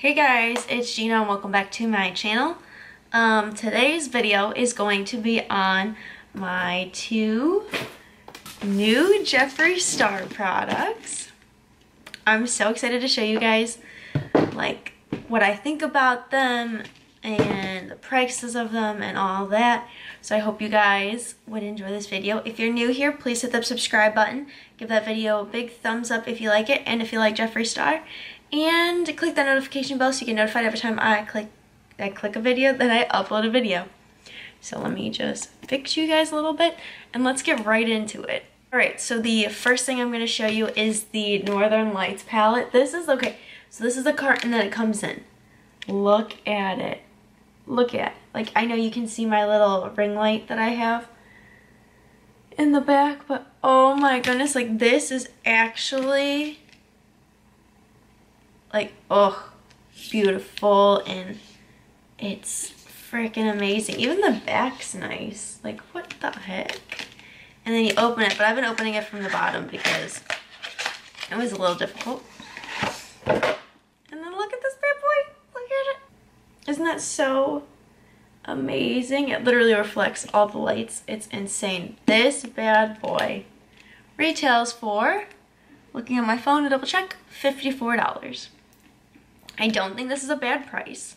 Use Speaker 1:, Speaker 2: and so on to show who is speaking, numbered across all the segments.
Speaker 1: Hey guys, it's Gina and welcome back to my channel. Today's video is going to be on my two new Jeffree Star products. I'm so excited to show you guys like what I think about them and the prices of them and all that. So I hope you guys would enjoy this video. If you're new here, please hit the subscribe button. Give that video a big thumbs up if you like it and if you like Jeffree Star. And click that notification bell so you get notified every time I click a video, then I upload a video. So let me just fix you guys a little bit and let's get right into it. Alright, so the first thing I'm going to show you is the Northern Lights palette. This is, okay, so this is the carton that it comes in. Look at it. Look at it. Like, I know you can see my little ring light that I have in the back, but oh my goodness, like this is actually like, oh, beautiful, and it's freaking amazing. Even the back's nice. Like, what the heck? And then you open it, but I've been opening it from the bottom because it was a little difficult. And then look at this bad boy. Look at it. Isn't that so amazing? It literally reflects all the lights. It's insane. This bad boy retails for, looking at my phone to double check, $54. I don't think this is a bad price.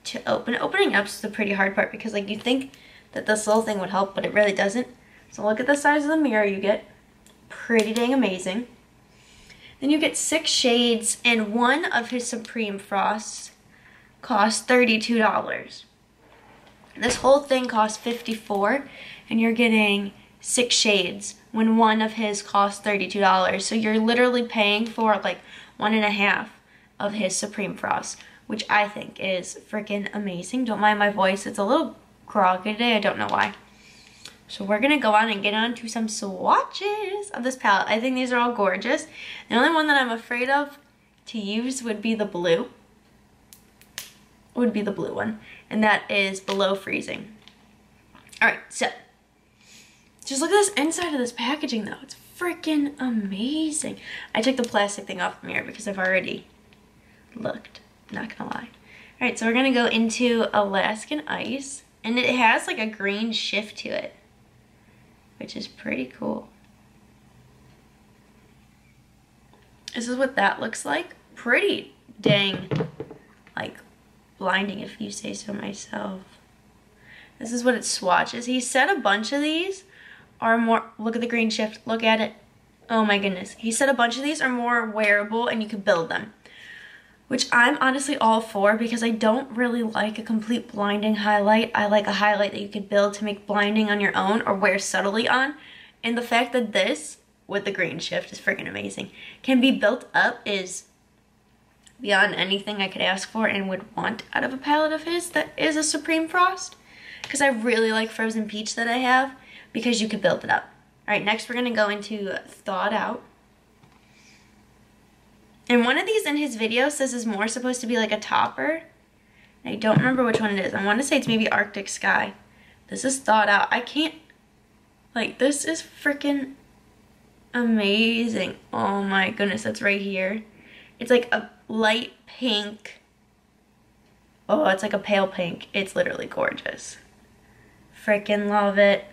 Speaker 1: To opening up is the pretty hard part because like you think that this little thing would help, but it really doesn't. So look at the size of the mirror you get. Pretty dang amazing. Then you get 6 shades, and one of his Supreme Frosts costs $32. This whole thing costs $54, and you're getting 6 shades when one of his costs $32. So you're literally paying for like 1.5 of his Supreme Frost, which I think is freaking amazing. Don't mind my voice, it's a little groggy today, I don't know why. So we're gonna go on and get on to some swatches of this palette. I think these are all gorgeous. The only one that I'm afraid of to use would be the blue. Would be the blue one, and that is Below Freezing. Alright, so just look at this inside of this packaging though. It's freaking amazing. I took the plastic thing off the mirror because I've already looked, not gonna lie. Alright, so we're gonna go into Alaskan Ice, and it has like a green shift to it, which is pretty cool. This is what that looks like. Pretty dang, like, blinding if you say so myself. This is what it swatches. He said a bunch of these are more, look at the green shift, look at it. Oh my goodness. He said a bunch of these are more wearable and you can build them, which I'm honestly all for because I don't really like a complete blinding highlight. I like a highlight that you could build to make blinding on your own or wear subtly on. And the fact that this, with the green shift, is freaking amazing, can be built up is beyond anything I could ask for and would want out of a palette of his that is a Supreme Frost. Because I really like Frozen Peach that I have because you could build it up. Alright, next we're going to go into Thawed Out. And one of these in his video says is more supposed to be like a topper. I don't remember which one it is. I want to say it's maybe Arctic Sky. This is Thawed Out. I can't, like, this is freaking amazing. Oh my goodness, that's right here. It's like a light pink. Oh, it's like a pale pink. It's literally gorgeous. Freaking love it.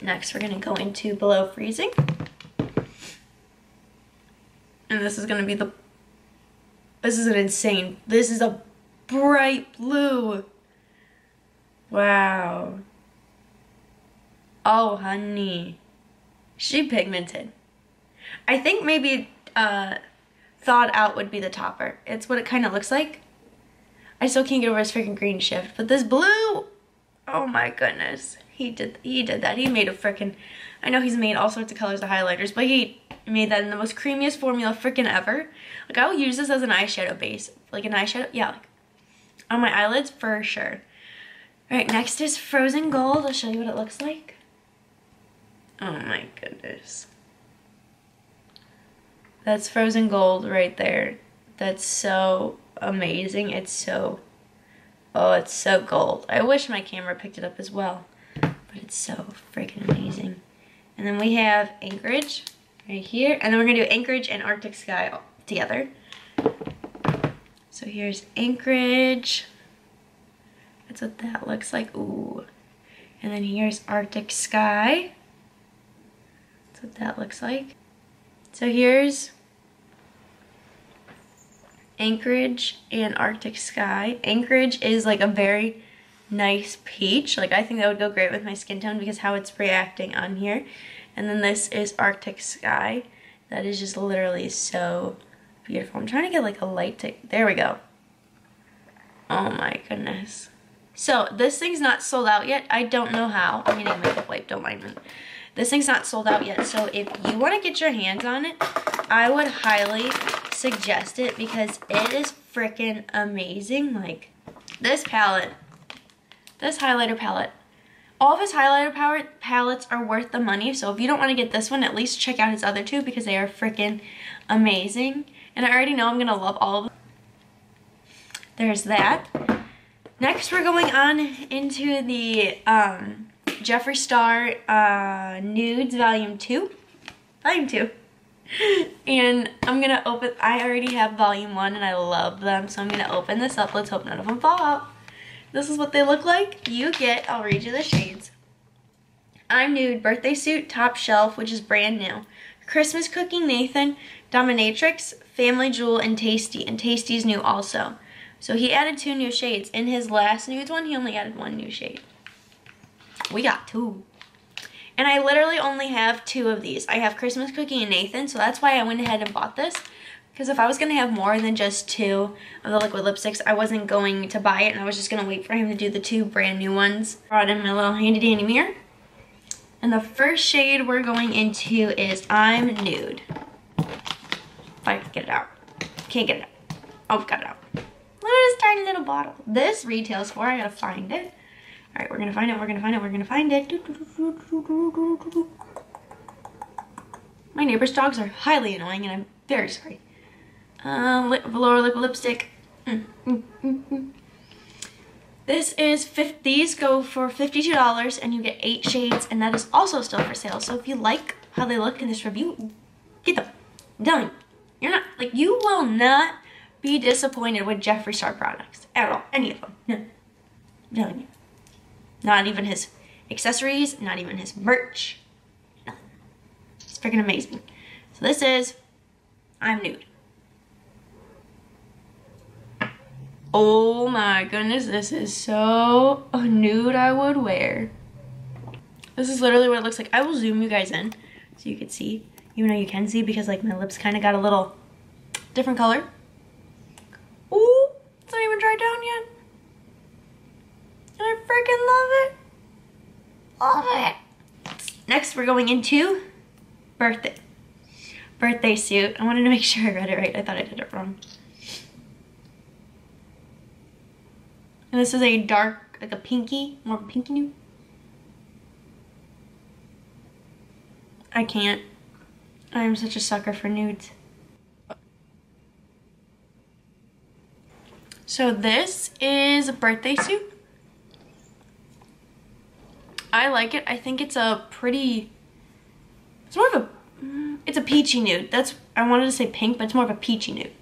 Speaker 1: Next, we're going to go into Below Freezing. And this is going to be the, this is an insane, this is a bright blue. Wow. Oh, honey. She pigmented. I think maybe Thawed Out would be the topper. It's what it kind of looks like. I still can't get over his freaking green shift, but this blue, oh my goodness. He did that. He made a freaking, I know he's made all sorts of colors of highlighters, but he made that in the most creamiest formula freaking ever. Like, I will use this as an eyeshadow base. Like an eyeshadow, yeah, like on my eyelids for sure. Alright, next is Frozen Gold. I'll show you what it looks like. Oh my goodness. That's Frozen Gold right there. That's so amazing. It's so, oh, it's so gold. I wish my camera picked it up as well, but it's so freaking amazing. And then we have Anchorage. right here. And then we're gonna do Anchorage and Arctic Sky all together. So here's Anchorage. That's what that looks like. Ooh. And then here's Arctic Sky. That's what that looks like. So here's Anchorage and Arctic Sky. Anchorage is like a very nice peach. Like I think that would go great with my skin tone because how it's reacting on here. And then this is Arctic Sky. That is just literally so beautiful. I'm trying to get like a light there we go. Oh my goodness. So this thing's not sold out yet. I don't know how. I'm getting a makeup wipe, don't mind me. This thing's not sold out yet. So if you want to get your hands on it, I would highly suggest it because it is freaking amazing. Like this palette, this highlighter palette, all of his highlighter palettes are worth the money. So if you don't want to get this one, at least check out his other two because they are freaking amazing. And I already know I'm going to love all of them. There's that. Next, we're going on into the Jeffree Star Nudes Volume 2. Volume 2. And I'm going to open, I already have Volume 1 and I love them. So I'm going to open this up. Let's hope none of them fall out. This is what they look like. You get, I'll read you the shades. I'm Nude, Birthday Suit, Top Shelf, which is brand new. Christmas Cookie, Nathan, Dominatrix, Family Jewel, and Tasty. And Tasty's new also. So he added 2 new shades. In his last nudes one, he only added 1 new shade. We got 2. And I literally only have 2 of these. I have Christmas Cookie and Nathan, so that's why I went ahead and bought this. Because if I was going to have more than just 2 of the liquid lipsticks, I wasn't going to buy it, and I was just going to wait for him to do the 2 brand new ones. Brought in my little handy dandy mirror. And the first shade we're going into is I'm Nude. If I can get it out. Can't get it out. Oh, got it out. Look at this tiny little bottle. This retails for, I gotta find it. Alright, we're gonna find it, we're gonna find it, we're gonna find it. My neighbor's dogs are highly annoying and I'm very sorry. Velour liquid lipstick. This is, these go for $52 and you get 8 shades and that is also still for sale. So if you like how they look in this review, get them. I'm telling you, you're not, like you will not be disappointed with Jeffree Star products at all. Any of them. No. I'm telling you. Not even his accessories, not even his merch. Nothing. It's freaking amazing. So this is I'm Nude. Oh my goodness, this is so a nude I would wear. This is literally what it looks like. I will zoom you guys in so you can see. Even though you can see because like my lips kind of got a little different color. Ooh, it's not even dried down yet. And I freaking love it. Love it. Next, we're going into birthday suit. I wanted to make sure I read it right. I thought I did it wrong. And this is a dark, like a pinky, more of a pinky nude. I can't. I am such a sucker for nudes. So this is a birthday suit. I like it. I think it's a pretty, it's more of a, it's a peachy nude. That's, I wanted to say pink, but it's more of a peachy nude.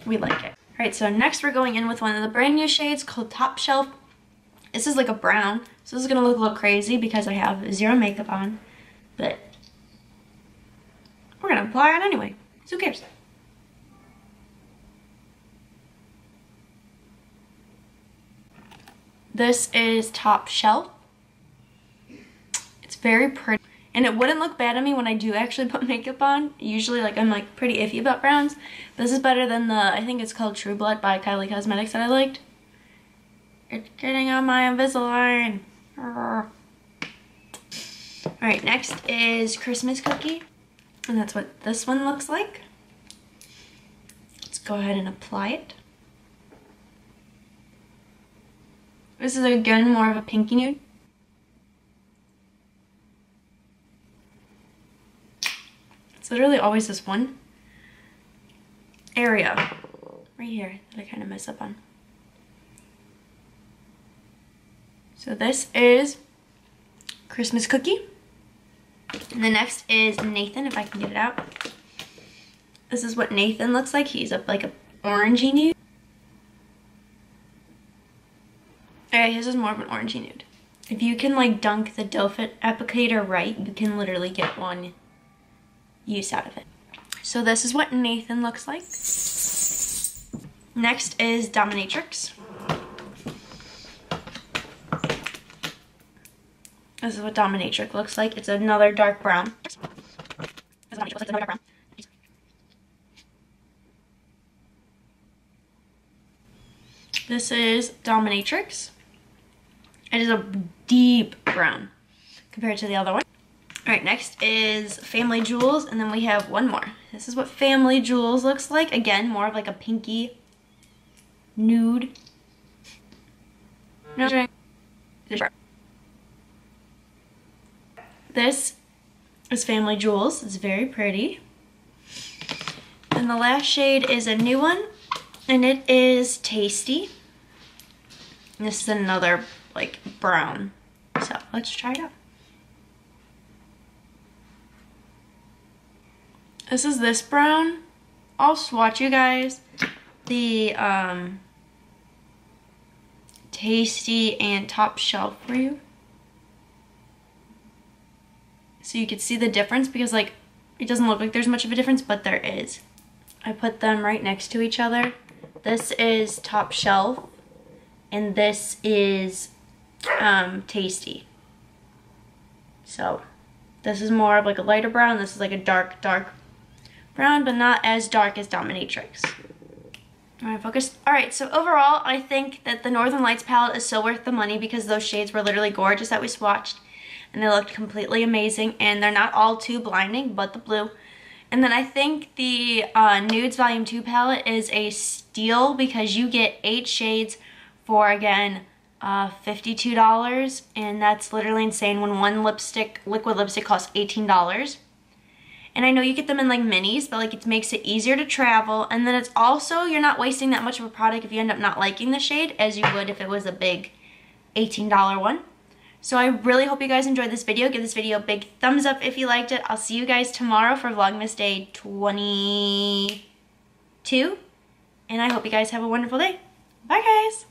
Speaker 1: We like it. All right, so next we're going in with one of the brand new shades called Top Shelf. This is like a brown, so this is gonna look a little crazy because I have 0 makeup on, but we're gonna apply it anyway, so who cares? This is Top Shelf. It's very pretty. And it wouldn't look bad on me when I do actually put makeup on. Usually like I'm like pretty iffy about browns. This is better than the, I think it's called True Blood by Kylie Cosmetics that I liked. It's getting on my Invisalign. Alright, next is Christmas Cookie. And that's what this one looks like. Let's go ahead and apply it. This is again more of a pinky nude. It's literally always this one area right here that I kind of mess up on. So this is Christmas Cookie. And the next is Nathan, if I can get it out. This is what Nathan looks like. He's like a orangey nude. Alright, his is more of an orangey nude. If you can like dunk the doe foot applicator right, you can literally get one use out of it. So this is what Nathan looks like. Next is Dominatrix. This is what Dominatrix looks like. It's another dark brown. This is Dominatrix. It is a deep brown compared to the other one. Alright, next is Family Jewels, and then we have one more. This is what Family Jewels looks like. Again, more of like a pinky nude. This is Family Jewels. It's very pretty. And the last shade is a new one, and it is Tasty. And this is another like brown. So let's try it out. This is this brown. I'll swatch you guys the Tasty and Top Shelf for you, so you can see the difference, because like it doesn't look like there's much of a difference, but there is. I put them right next to each other. This is Top Shelf and this is Tasty. So this is more of like a lighter brown. This is like a dark brown, but not as dark as Dominatrix. Alright, focus. Alright, so overall, I think that the Northern Lights palette is so worth the money, because those shades were literally gorgeous that we swatched. And they looked completely amazing. And they're not all too blinding, but the blue. And then I think the Nudes Volume 2 palette is a steal, because you get 8 shades for, again, $52. And that's literally insane when one liquid lipstick costs $18. And I know you get them in like minis, but like it makes it easier to travel. And then it's also, you're not wasting that much of a product if you end up not liking the shade, as you would if it was a big $18 one. So I really hope you guys enjoyed this video. Give this video a big thumbs up if you liked it. I'll see you guys tomorrow for Vlogmas Day 22. And I hope you guys have a wonderful day. Bye guys!